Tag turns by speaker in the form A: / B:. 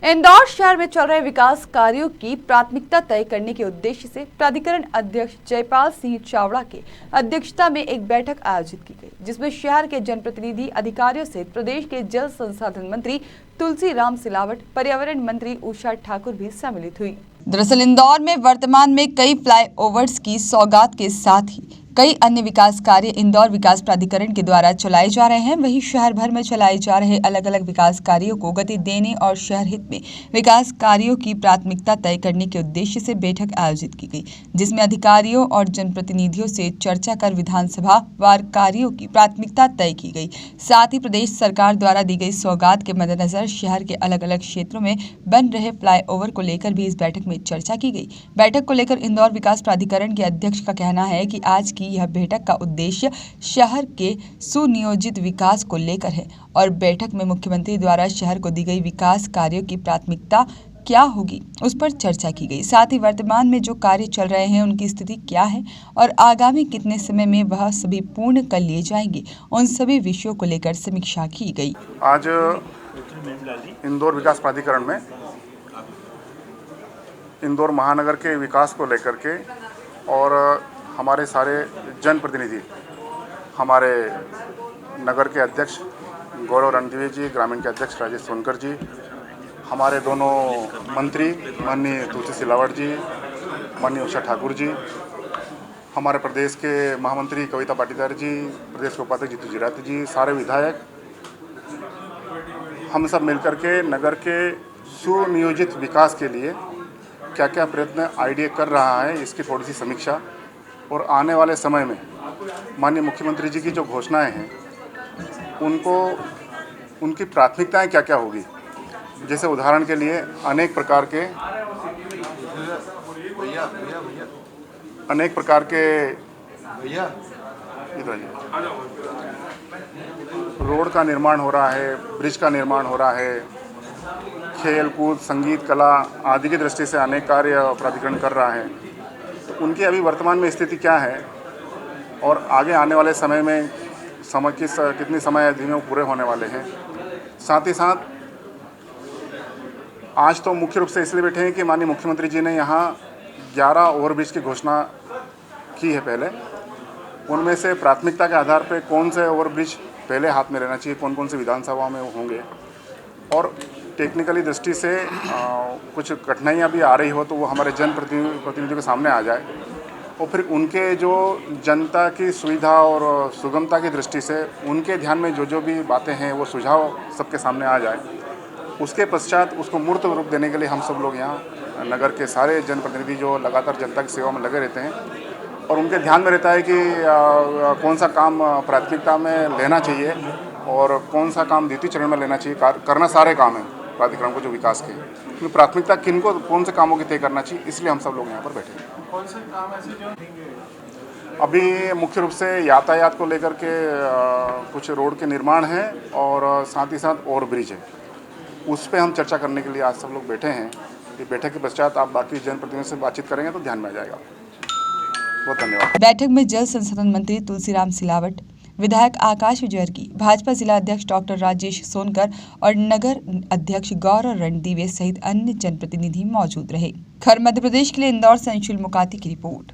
A: इंदौर शहर में चल रहे विकास कार्यों की प्राथमिकता तय करने के उद्देश्य से प्राधिकरण अध्यक्ष जयपाल सिंह चावड़ा की अध्यक्षता में एक बैठक आयोजित की गई, जिसमें शहर के जनप्रतिनिधि अधिकारियों सहित प्रदेश के जल संसाधन मंत्री तुलसीराम सिलावट, पर्यावरण मंत्री उषा ठाकुर भी सम्मिलित हुई। दरअसल इंदौर में वर्तमान में कई फ्लाईओवर्स की सौगात के साथ ही कई अन्य विकास कार्य इंदौर विकास प्राधिकरण के द्वारा चलाए जा रहे हैं। वहीं शहर भर में चलाए जा रहे अलग अलग विकास कार्यों को गति देने और शहर हित में विकास कार्यों की प्राथमिकता तय करने के उद्देश्य से बैठक आयोजित की गई, जिसमें अधिकारियों और जनप्रतिनिधियों से चर्चा कर विधानसभा वार कार्यों की प्राथमिकता तय की गई। साथ ही प्रदेश सरकार द्वारा दी गई सौगात के मद्देनजर शहर के अलग अलग क्षेत्रों में बन रहे फ्लाईओवर को लेकर भी इस बैठक में चर्चा की गई। बैठक को लेकर इंदौर विकास प्राधिकरण के अध्यक्ष का कहना है कि आज की यह बैठक का उद्देश्य शहर के सुनियोजित विकास को लेकर है और बैठक में मुख्यमंत्री द्वारा शहर को दी गई विकास कार्यों की प्राथमिकता क्या होगी उस पर चर्चा की गई। साथ ही वर्तमान में जो कार्य चल रहे हैं उनकी स्थिति क्या है और आगामी कितने समय में वह सभी पूर्ण कर लिए जाएंगे, उन सभी विषयों को लेकर समीक्षा की गई।
B: आज इंदौर विकास प्राधिकरण में इंदौर महानगर के विकास को लेकर के और हमारे सारे जनप्रतिनिधि, हमारे नगर के अध्यक्ष गौरव रणदीवे जी, ग्रामीण के अध्यक्ष राजेश सोनकर जी, हमारे दोनों मंत्री माननीय तुलसी सिलावट जी, माननीय उषा ठाकुर जी, हमारे प्रदेश के महामंत्री कविता पाटीदार जी, प्रदेश के उपाध्यक्ष जीतू जिराती जी, सारे विधायक, हम सब मिलकर के नगर के सुनियोजित विकास के लिए क्या क्या प्रयत्न आईडीए कर रहा है, इसकी थोड़ी सी समीक्षा और आने वाले समय में माननीय मुख्यमंत्री जी की जो घोषणाएं हैं उनको उनकी प्राथमिकताएं क्या क्या होगी। जैसे उदाहरण के लिए अनेक प्रकार के रोड का निर्माण हो रहा है, ब्रिज का निर्माण हो रहा है, खेल कूद, संगीत, कला आदि की दृष्टि से अनेक कार्य प्राधिकरण कर रहा है। तो उनकी अभी वर्तमान में स्थिति क्या है और आगे आने वाले समय में कितनी समय अवधि में वो पूरे होने वाले हैं। साथ ही साथ आज तो मुख्य रूप से इसलिए बैठे हैं कि माननीय मुख्यमंत्री जी ने यहाँ 11 ओवरब्रिज की घोषणा की है। पहले उनमें से प्राथमिकता के आधार पर कौन से ओवरब्रिज पहले हाथ में रहना चाहिए, कौन कौन से विधानसभाओं में वो होंगे और टेक्निकली दृष्टि से कुछ कठिनाइयाँ भी आ रही हो तो वो हमारे जनप्रतिनिधियों के सामने आ जाए और फिर उनके जो जनता की सुविधा और सुगमता की दृष्टि से उनके ध्यान में जो जो भी बातें हैं वो सुझाव सबके सामने आ जाए। उसके पश्चात उसको मूर्त रूप देने के लिए हम सब लोग यहाँ नगर के सारे जनप्रतिनिधि जो लगातार जनता की सेवा में लगे रहते हैं और उनके ध्यान में रहता है कि कौन सा काम प्राथमिकता में लेना चाहिए और कौन सा काम द्वितीय चरण में लेना चाहिए। करना सारे काम है प्राधिकरण को जो विकास के, क्योंकि प्राथमिकता किनको कौन से कामों की तय करना चाहिए, इसलिए हम सब लोग यहाँ पर बैठे हैं।
C: कौन से काम ऐसे जो
B: अभी मुख्य रूप से यातायात को लेकर के कुछ रोड के निर्माण है और साथ ही साथ और ब्रिज है, उस पर हम चर्चा करने के लिए आज सब लोग बैठे हैं। ये बैठक के पश्चात आप बाकी जनप्रतिनिधियों से बातचीत करेंगे तो ध्यान में आ जाएगा। बहुत धन्यवाद।
A: बैठक में जल संसाधन मंत्री तुलसीराम सिलावट, विधायक आकाश विजयवर्गीय, भाजपा जिला अध्यक्ष डॉक्टर राजेश सोनकर और नगर अध्यक्ष गौरव रणदीवे सहित अन्य जनप्रतिनिधि मौजूद रहे। खैर मध्य प्रदेश के लिए इंदौर से अंशुल मुकाती की रिपोर्ट।